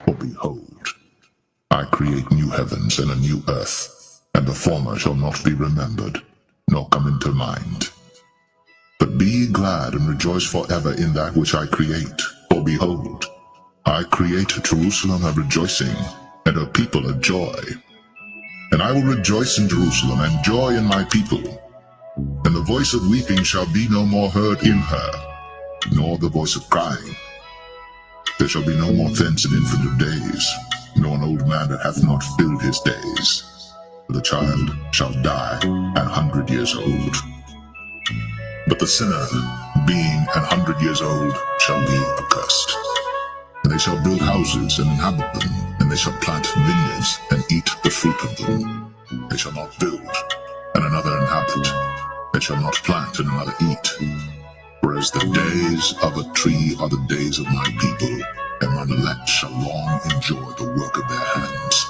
For behold, I create new heavens and a new earth, and the former shall not be remembered, nor come into mind. But be ye glad and rejoice forever in that which I create. For behold, I create Jerusalem a rejoicing, and her people a joy. And I will rejoice in Jerusalem, and joy in my people. And the voice of weeping shall be no more heard in her, nor the voice of crying. There shall be no more thence an infant of days, nor an old man that hath not filled his days. For the child shall die 100 years old. But the sinner, being 100 years old, shall be accursed. And they shall build houses and inhabit them, and they shall plant vineyards and eat the fruit of them. They shall not build, and another inhabit. They shall not plant, and another eat. Whereas the days of a tree are the days of my people, and mine elect shall long enjoy the work of their hands.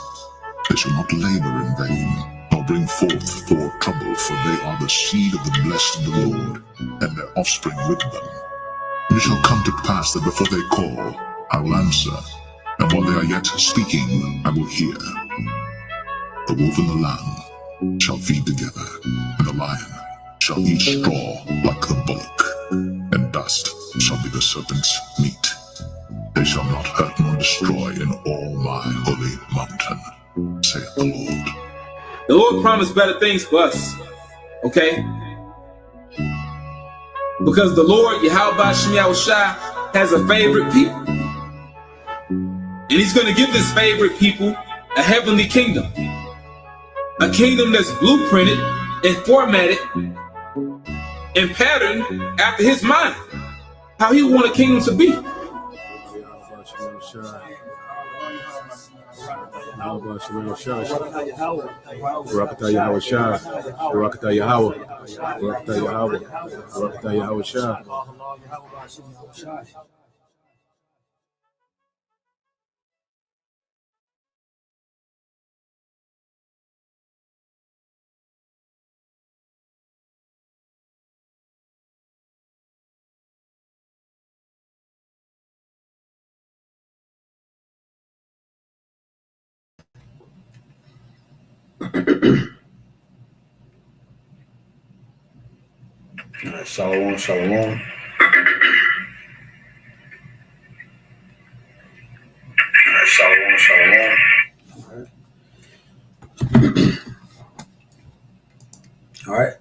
They shall not labor in vain, nor bring forth for trouble, for they are the seed of the blessed of the Lord, and their offspring with them. And it shall come to pass that before they call, I will answer, and while they are yet speaking, I will hear. The wolf and the lamb shall feed together, and the lion shall eat straw like the bullock, and dust shall be the serpent's meat. They shall not hurt nor destroy in all my holy mountain, saith the Lord. The Lord promised better things for us, okay? Because the Lord, Yahweh Shem Yahushua, has a favorite people. And he's going to give this favorite people a heavenly kingdom. A kingdom that's blueprinted and formatted and patterned after his mind. How he want a kingdom to be. Shalom, shalom. Shalom, shalom. All right.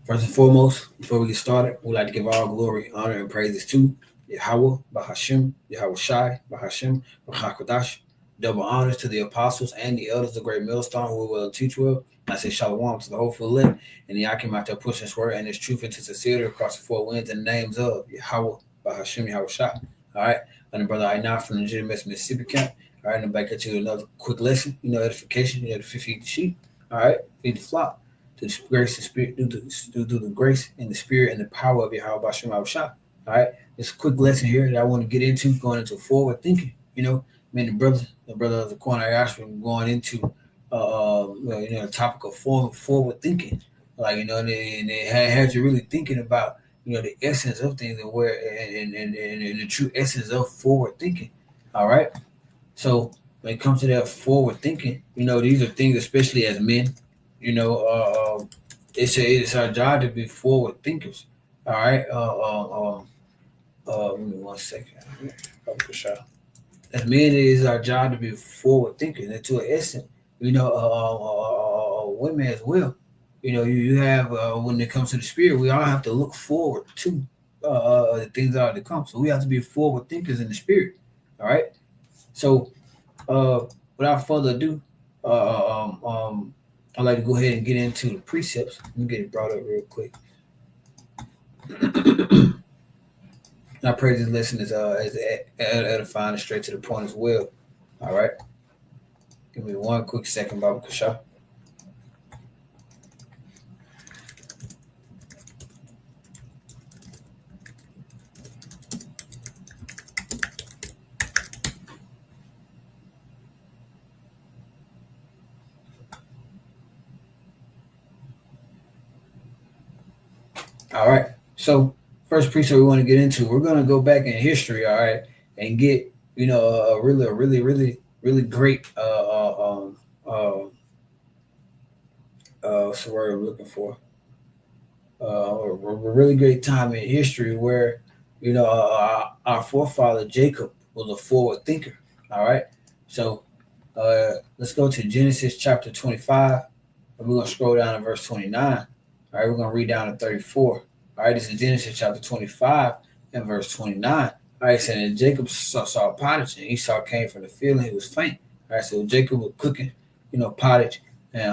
First and foremost, before we get started, we'd like to give all glory, honor, and praises to Yahweh, Bahashim, Yahweh Shai, Bahashim, Bahakodash. Double honors to the apostles and the elders of Great Millstone who will teach well. I say shalom to the hopeful elect, and the Akim out there pushing his word and his truth into sincerity across the four winds in the names of Yahweh, Bahashim, Yahweh Shai. All right. And the brother I now from the legitimate Mississippi camp. All right. And back at you another quick lesson, edification, to feed the sheep. All right. Feed the flock. To the grace and spirit, due to the grace and the spirit and the power of Yahweh Bashem Yahushua. All right, it's a quick lesson here that I want to get into, going into forward thinking. The brother of the corner Ashram going into the topic of forward thinking, and they had you really thinking about the essence of things and where and the true essence of forward thinking. All right, so when it comes to that forward thinking, these are things, especially as men. It's our job to be forward thinkers. All right. Give me 1 second. As men, it is our job to be forward thinkers, and to an extent, women as well. You have when it comes to the spirit, we all have to look forward to the things that are to come. So we have to be forward thinkers in the spirit. All right. So without further ado, I'd like to go ahead and get into the precepts. Let me get it brought up real quick. I pray this lesson is edifying and straight to the point as well. All right. Give me 1 quick second, Baba Kasha. All right. So first precept we want to get into, we're going to go back in history, all right, and get a really great what's the word I'm looking for? A really great time in history where our forefather Jacob was a forward thinker. All right, so let's go to Genesis chapter 25, and we're gonna scroll down to verse 29. All right, we're gonna read down to 34. All right, this is Genesis chapter 25 and verse 29. All right, so then Jacob saw pottage, and Esau came from the field, and he was faint. All right, so Jacob was cooking, pottage, and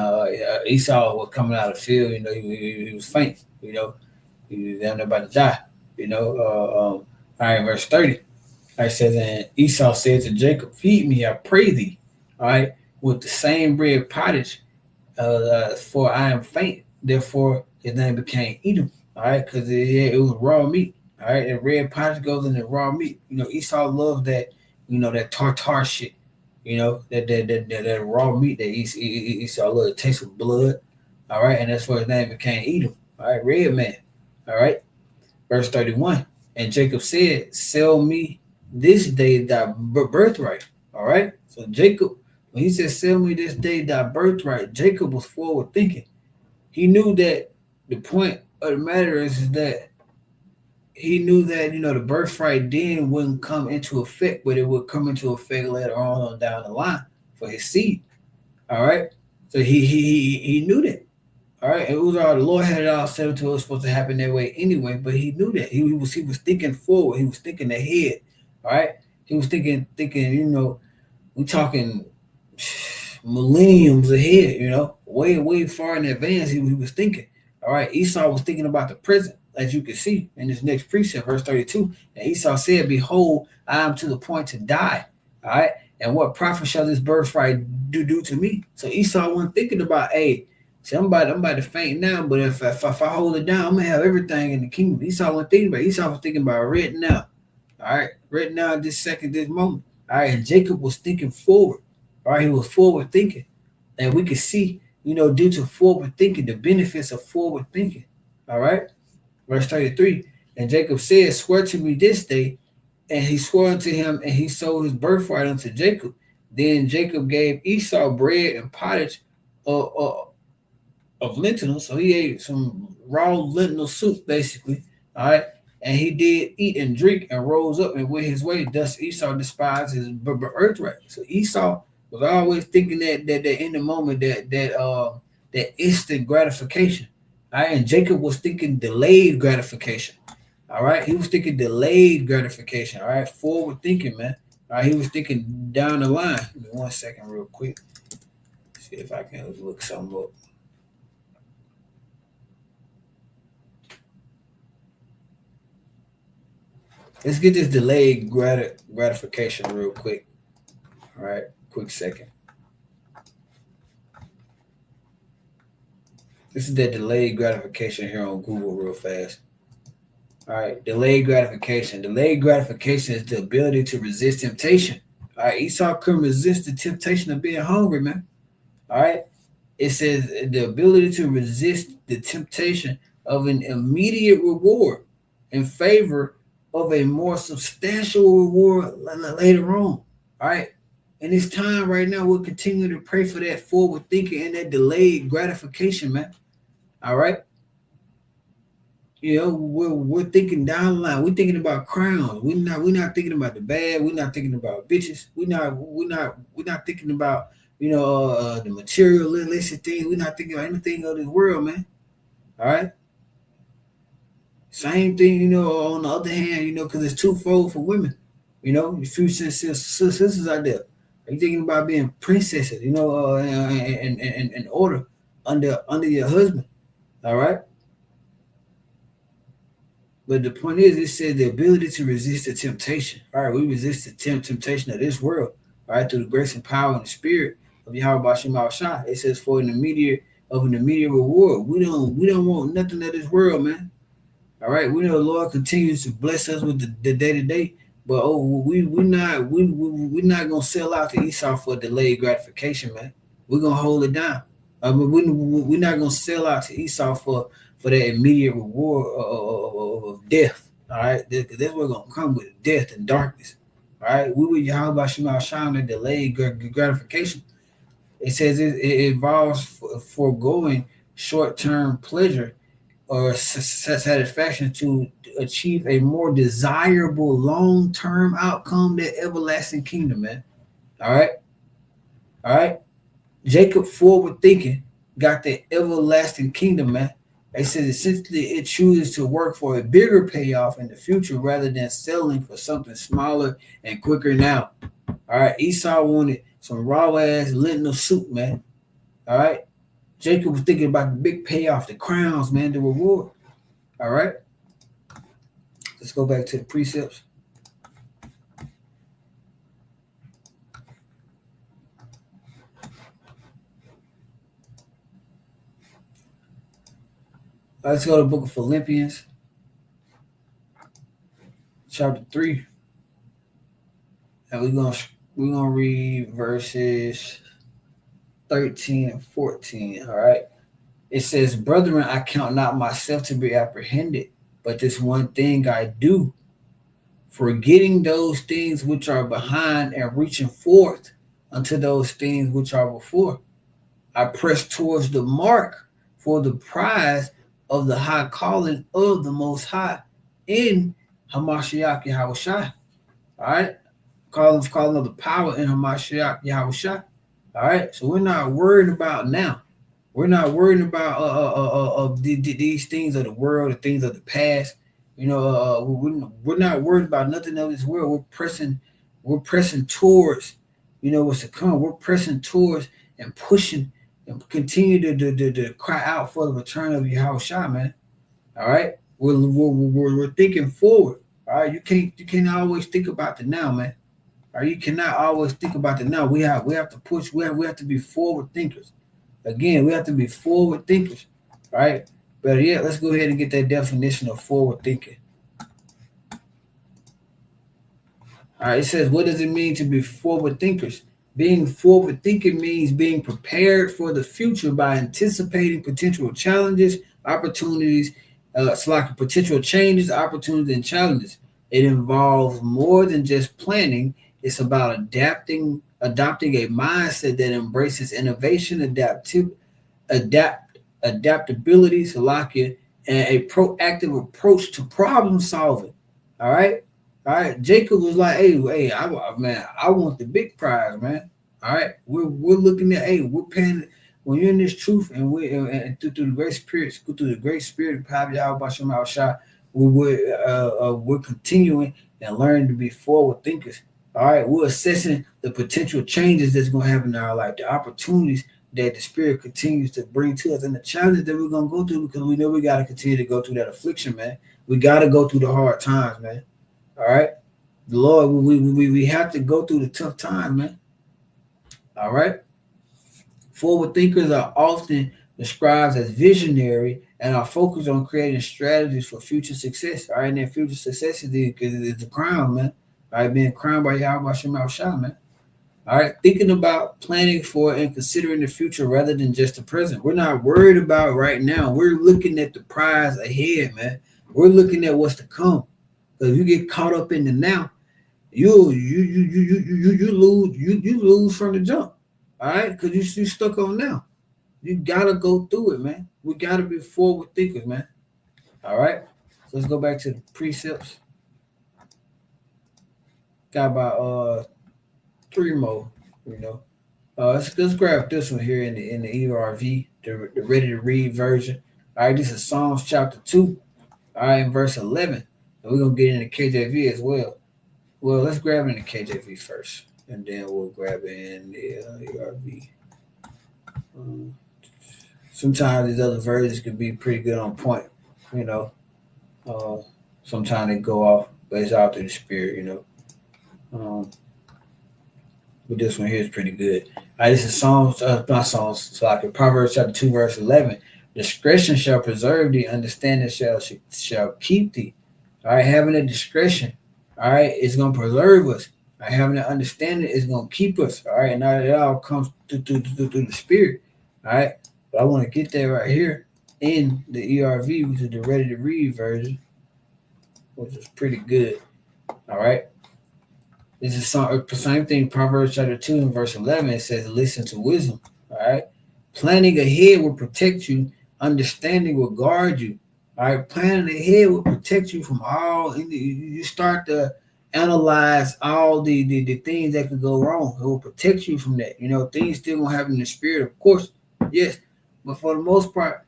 Esau was coming out of the field. He was faint. He was down there about to die. All right, verse 30. All right, says, and Esau said to Jacob, "Feed me, I pray thee, all right, with the same bread pottage, for I am faint." Therefore, his name became Edom, all right, because it was raw meat. All right, and red pottage goes in the raw meat. Esau loves that, that tartar shit. That raw meat that Esau loves. It tastes of blood. All right, and that's why his name became Edom. All right, red man. All right, verse 31. And Jacob said, "Sell me this day thy birthright." All right, so Jacob, when he said, "Sell me this day thy birthright," Jacob was forward thinking. He knew that the point of the matter is that he knew that the birthright then wouldn't come into effect, but it would come into effect later on down the line for his seed. All right, so he knew that. All right, it was all the Lord had it all set up to it was supposed to happen that way anyway, but he knew that he was thinking forward, he was thinking ahead. All right, he was thinking. We talking millenniums ahead. Way far in advance. He was thinking. All right, Esau was thinking about the present, as you can see in this next precept, verse 32. And Esau said, "Behold, I am to the point to die. All right, and what profit shall this birthright do to me?" So Esau wasn't thinking about, hey, see, I'm about to faint now, but if I hold it down, I'm gonna have everything in the kingdom. Esau wasn't thinking about it. Esau was thinking about right now. All right, right now, this second, this moment. All right, and Jacob was thinking forward. All right, he was forward thinking, and we could see, due to forward thinking, the benefits of forward thinking. All right, verse 33. And Jacob said, "Swear to me this day," and he swore unto him, and he sold his birthright unto Jacob. Then Jacob gave Esau bread and pottage of lentils, so he ate some raw lentil soup, basically. All right, and he did eat and drink and rose up and went his way. Thus Esau despised his birthright. So Esau was always thinking that in the moment that instant gratification. All right, and Jacob was thinking delayed gratification. All right, he was thinking delayed gratification. All right, forward thinking, man. All right, he was thinking down the line. Give me 1 second, real quick. See if I can look something up. Let's get this delayed gratification real quick. All right, quick second. This is that delayed gratification here on Google real fast. All right, delayed gratification. Delayed gratification is the ability to resist temptation. All right, Esau couldn't resist the temptation of being hungry, man. All right, it says the ability to resist the temptation of an immediate reward in favor of a more substantial reward later on. All right. And it's time right now, we'll continue to pray for that forward thinking and that delayed gratification, man. All right. We're thinking down the line. We're thinking about crowns. We're not thinking about the bad. We're not thinking about bitches. We're not thinking about the materialistic things. We're not thinking about anything of this world, man. All right. Same thing, on the other hand, because it's twofold for women. Your future sisters out there. Are you thinking about being princesses, in order under your husband? All right. But the point is, it says the ability to resist the temptation. All right, we resist the temptation of this world. All right, through the grace and power and the spirit of Yahweh Bashim Al-Shah. It says for an immediate reward. We don't want nothing of this world, man. All right, we know the Lord continues to bless us with the day-to-day, but we're not gonna sell out to Esau for delayed gratification, man. We're gonna hold it down. We're not gonna sell out to Esau for that immediate reward of death. All right, that's what's gonna come with death and darkness. All right, we with Yahweh Shema Shine and delayed gratification. It says it involves foregoing short-term pleasure or satisfaction to achieve a more desirable long-term outcome, that everlasting kingdom, man. All right, all right. Jacob forward thinking got the everlasting kingdom, man. They said essentially it chooses to work for a bigger payoff in the future rather than settling for something smaller and quicker now. All right, Esau wanted some raw ass lentil soup, man. All right, Jacob was thinking about the big payoff, the crowns, man, the reward. All right, let's go back to the precepts. Let's go to the book of Philippians, chapter 3. And we're gonna read verses 13 and 14. All right. It says, Brethren, I count not myself to be apprehended, but this one thing I do, forgetting those things which are behind and reaching forth unto those things which are before. I press towards the mark for the prize of the high calling of the Most High in Hamashiach Yahushua. All right, calling of the power in Hamashiach Yahushua. All right, so we're not worried about now. We're not worried about these things of the world, the things of the past. You know, we're not worried about nothing of this world. We're pressing towards, you know, what's to come. We're pressing towards and pushing and continue to cry out for the return of Yahushua, man. All right, we're thinking forward. All right, you can't always think about the now, man. All right, you cannot always think about the now. We have to push. We have to be forward thinkers. Again, we have to be forward thinkers. All right, but yeah, let's go ahead and get that definition of forward thinking. All right, it says, what does it mean to be forward thinkers? Being forward thinking means being prepared for the future by anticipating potential challenges, opportunities, potential changes, opportunities, and challenges. It involves more than just planning. It's about adopting a mindset that embraces innovation, adaptability, Salakia, and a proactive approach to problem solving. All right. All right, Jacob was like, "Hey, I want the big prize, man. All right, we're looking at, we're paying when you're in this truth, and through the great spirit of power, Yahweh Shem Shah, we're continuing and learning to be forward thinkers. All right, we're assessing the potential changes that's going to happen in our life, the opportunities that the Spirit continues to bring to us, and the challenges that we're going to go through, because we know we got to continue to go through that affliction, man. We got to go through the hard times, man. All right, the Lord, we have to go through the tough time, man. All right, forward thinkers are often described as visionary and are focused on creating strategies for future success. All right, and that future success is the crown, man. All right, being crowned by Yahweh Shem Shah, man. All right, thinking about planning for and considering the future rather than just the present. We're not worried about right now. We're looking at the prize ahead, man. We're looking at what's to come. If you get caught up in the now, you lose from the jump. All right, because you stuck on now. You gotta go through it, man. We gotta be forward thinkers, man. All right, so let's go back to the precepts. Got about 3 more, you know. Let's grab this one here in the ERV, the ready to read version. All right, this is Psalms chapter 2. All right, in verse 11. And we're going to get in the KJV as well. Well, let's grab it in the KJV first, and then we'll grab it in the ERV. Sometimes these other versions can be pretty good on point, you know. Sometimes they go off, but it's out to the Spirit, you know. But this one here is pretty good. All right, this is Psalms, not Psalms, so like Proverbs chapter 2, verse 11. Discretion shall preserve thee, understanding shall keep thee. All right, having a discretion, all right, it's going to preserve us. All right, having an understanding is going to keep us. All right, and now it all comes through the Spirit. All right, but I want to get there right here in the ERV, which is the ready to read version, which is pretty good. All right, This is the same thing. Proverbs chapter 2 and verse 11. It says, "Listen to wisdom." All right, planning ahead will protect you. Understanding will guard you. All right, planning ahead will protect you from all. You start to analyze all the things that could go wrong. It will protect you from that. Things still gonna happen in the spirit, of course, yes, but for the most part,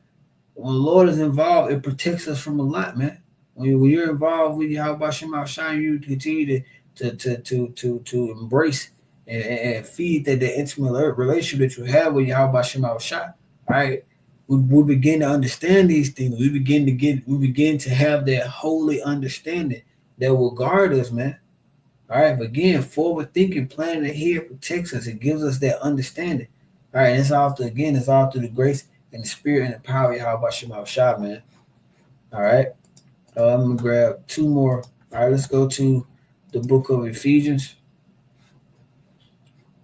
when the Lord is involved, it protects us from a lot, man. When you're involved with Yahweh Shem Shine, you continue to embrace and feed that intimate relationship that you have with Yahweh Shem Shine. Right? We begin to understand these things. We begin to have that holy understanding that will guard us, man. All right, but again, forward thinking, planning ahead protects us. It gives us that understanding. All right, it's all through the grace and the spirit and the power of Yahweh Shem Shah, man. All right, I'm gonna grab two more. All right, let's go to the book of Ephesians,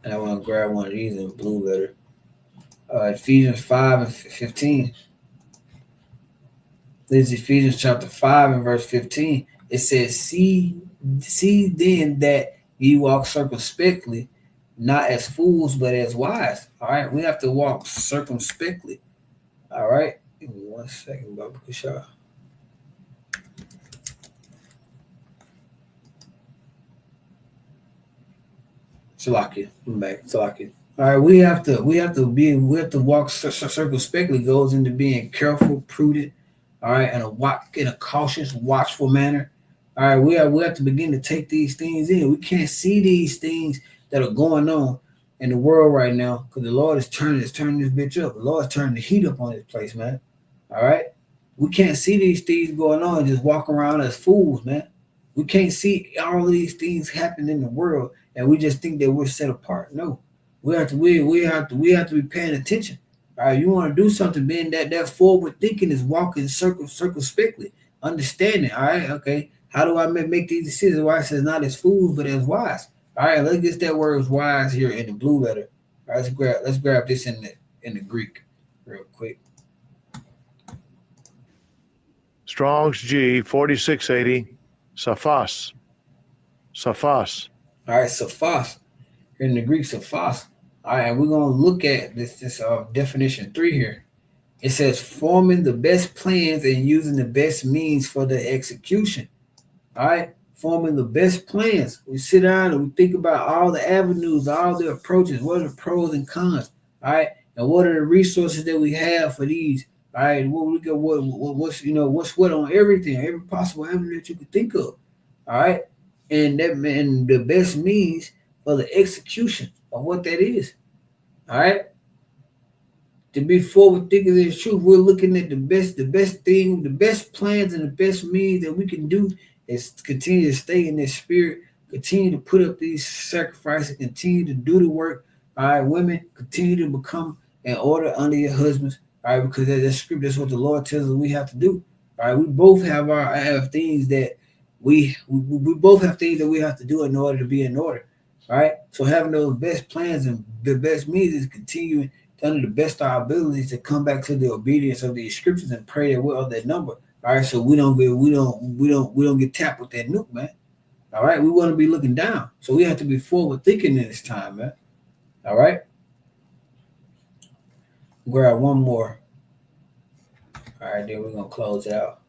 and I want to grab one of these in blue letter. Ephesians 5 and 15. This is Ephesians chapter 5 and verse 15. It says, See then that ye walk circumspectly, not as fools, but as wise. All right, we have to walk circumspectly. All right, give me 1 second, Baba Kushah. Salakia, I'm back. Salakia. All right, we have to walk circumspectly. Goes into being careful, prudent. All right, and in a cautious, watchful manner. All right, we have to begin to take these things in. We can't see these things that are going on in the world right now because the Lord is turning this bitch up. The Lord is turning the heat up on this place, man. All right, we can't see these things going on and just walk around as fools, man. We can't see all of these things happening in the world and we just think that we're set apart. No, we have to be paying attention. All right, you want to do something, being that forward thinking is walking circumspectly, understanding. All right, okay. How do I make these decisions? Why it says not as fools, but as wise. All right, let's get that word wise here in the blue letter. All right, let's grab this in the Greek real quick. Strong's G 4680, Saphos. Saphos. All right, Saphos. In the Greek, Saphos. All right, we're gonna look at this definition 3 here. It says forming the best plans and using the best means for the execution. All right, forming the best plans. We sit down and we think about all the avenues, all the approaches. What are the pros and cons? All right, and what are the resources that we have for these? All right, what's what on everything, every possible avenue that you could think of. All right, and the best means for the execution of what that is. All right. To be forward thinking is truth, we're looking at the best thing, the best plans, and the best means that we can do is continue to stay in this spirit, continue to put up these sacrifices, continue to do the work. All right, women, continue to become in order under your husbands. All right, because that's scripture. That's what the Lord tells us we have to do. All right, we both have things that we both have things that we have to do in order to be in order. All right, so having those best plans and the best means is continuing under the best of our abilities to come back to the obedience of the scriptures and pray that we're of that number. All right, so we don't get tapped with that nuke, man. All right, we want to be looking down, so we have to be forward thinking in this time, man. All right, grab one more. All right, then we're gonna close it out.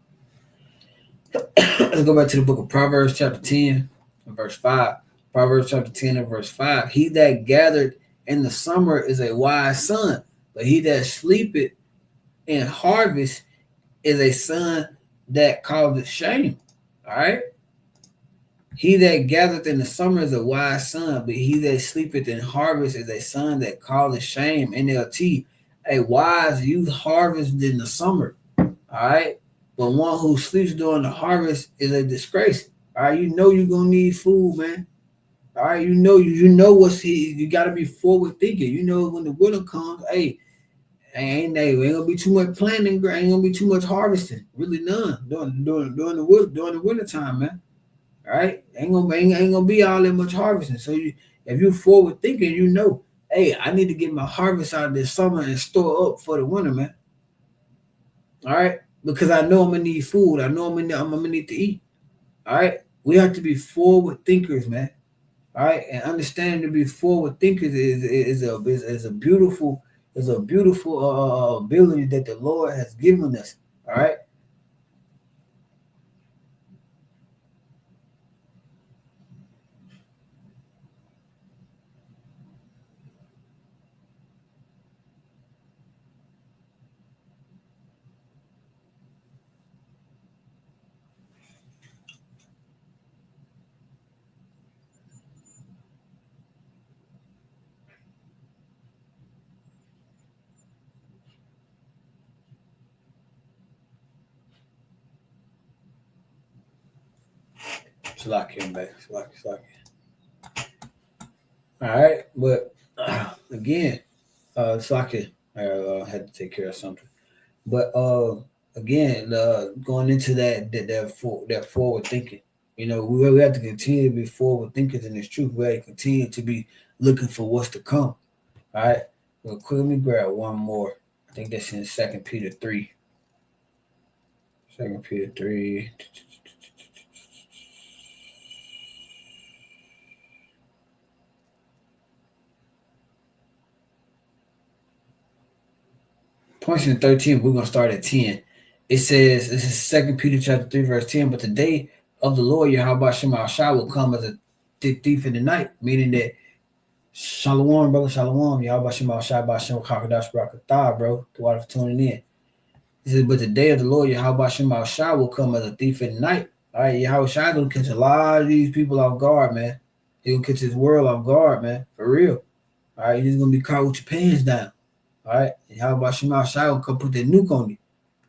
Let's go back to the book of Proverbs, chapter 10, and verse 5. Proverbs chapter 10 and verse 5. He that gathered in the summer is a wise son, but he that sleepeth in harvest is a son that causeth shame. All right. He that gathereth in the summer is a wise son, but he that sleepeth in harvest is a son that causeth shame. NLT, a wise youth harvest in the summer. All right. But one who sleeps during the harvest is a disgrace. All right. You know you're gonna need food, man. All right, you know what's here. You got to be forward thinking. You know when the winter comes, hey, ain't gonna be too much planting, ain't gonna be too much harvesting. Really none during the winter time, man. All right, ain't gonna be all that much harvesting. So if you're forward thinking, you know, hey, I need to get my harvest out this summer and store up for the winter, man. All right, because I know I'm gonna need food. I know I'm gonna need to eat. All right, we have to be forward thinkers, man. All right, and understanding to be forward thinkers is a beautiful ability that the Lord has given us. All right. Slack back. Slack. All right, but again, Slack I had to take care of something. But again, going into that forward thinking, we have to continue to be forward thinkers in this truth. We have to continue to be looking for what's to come. All right. Well, quick, let me grab one more. I think that's in 2 Peter 3. 2 Peter 3. Points in 13, we're going to start at 10. It says, this is 2 Peter chapter 3, verse 10, but the day of the Lord Yahweh Shema Shai will come as a thief in the night, meaning that Shalom, brother, Shalom, Yahweh Shema Shai Bashem Kakadash Barakatah, bro, the water for tuning in. He says, but the day of the Lord Yahweh Shema Shai will come as a thief in the night. All right, Yahweh Shai going to catch a lot of these people off guard, man. He going to catch his world off guard, man, for real. All right, you're just going to be caught with your pants down. All right, and how about Shema Shai will come put that nuke on you?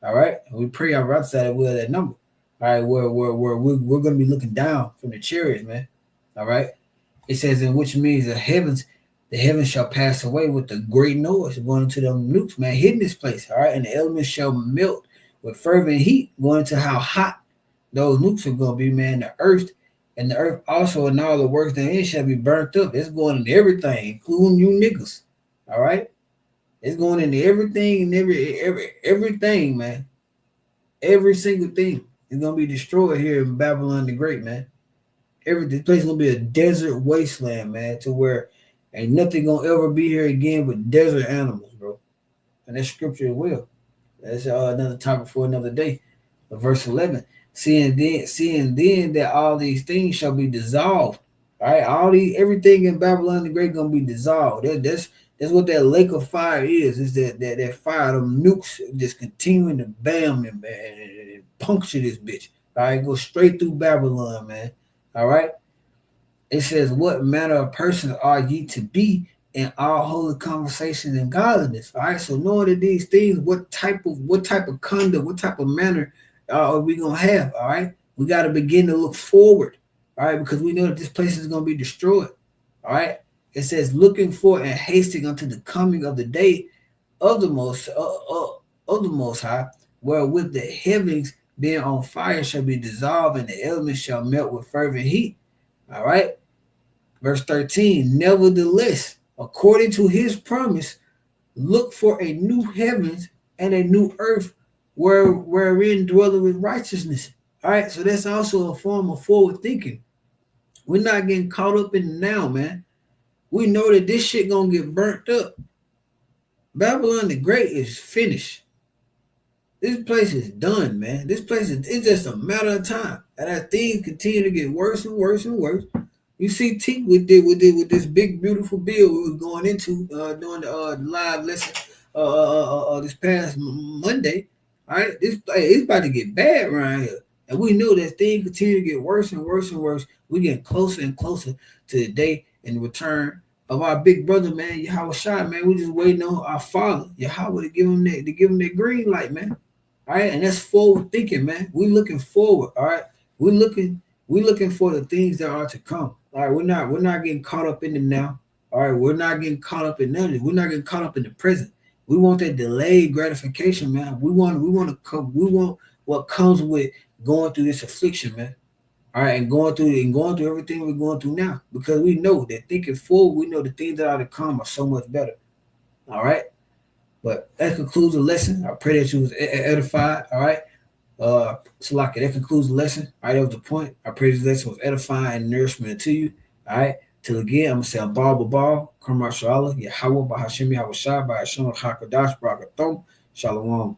All right, and we pray our right side will that number. All right, we're going to be looking down from the chariots, man. All right, it says, in which means the heavens shall pass away with the great noise, going into them nukes, man, hitting this place. All right, and the elements shall melt with fervent heat, going into how hot those nukes are going to be, man. The earth also and all the works therein shall be burnt up. It's going into everything, including you niggas. All right. It's going into everything and everything, man. Every single thing is gonna be destroyed here in Babylon the Great, man. This place is gonna be a desert wasteland, man, to where ain't nothing gonna ever be here again but desert animals, bro. And that scripture as well. That's another topic for another day. But verse 11, seeing then that all these things shall be dissolved. All right, everything in Babylon the Great gonna be dissolved. That's what that lake of fire is that fire, them nukes just continuing to bam and puncture this bitch. All right, go straight through Babylon, man. All right. It says, what manner of persons are ye to be in all holy conversations and godliness? All right. So knowing that these things, what type of conduct, what type of manner are we gonna have? All right. We got to begin to look forward. All right, because we know that this place is gonna be destroyed. All right. It says, looking for and hasting unto the coming of the day of the Most High, wherewith the heavens being on fire shall be dissolved, and the elements shall melt with fervent heat. All right. Verse 13, nevertheless, according to his promise, look for a new heavens and a new earth wherein dwelleth with righteousness. All right. So that's also a form of forward thinking. We're not getting caught up in the now, man. We know that this shit gonna get burnt up. Babylon the Great is finished. This place is done, man. This place it's just a matter of time. And as things continue to get worse and worse and worse, you see T with this big beautiful bill we was going into during the live lesson this past Monday. All right, it's about to get bad around here. And we know that things continue to get worse and worse and worse. We get closer and closer to the day and the return of our big brother, man, Yahweh Shai, man. We just waiting on our Father, Yahweh, to give him that green light, man. All right, and that's forward thinking, man. We looking forward. All right, we looking for the things that are to come. All right, we're not getting caught up in the now. All right, we're not getting caught up in none of it. We're not getting caught up in the present. We want that delayed gratification, man. We want what comes with going through this affliction, man. All right, and going through everything we're going through now, because we know that thinking forward, we know the things that are to come are so much better. All right, but that concludes the lesson. I pray that you was edified. All right, Salaki, that concludes the lesson. All right, that was the point. I pray this lesson was edifying and nourishment to you. All right, Till again, I'm going to say Abal, Karma Shala, Yahweh, Bahashim, Yahweh Shai, Bahashim, Chakadash, Barakathon, Shalom.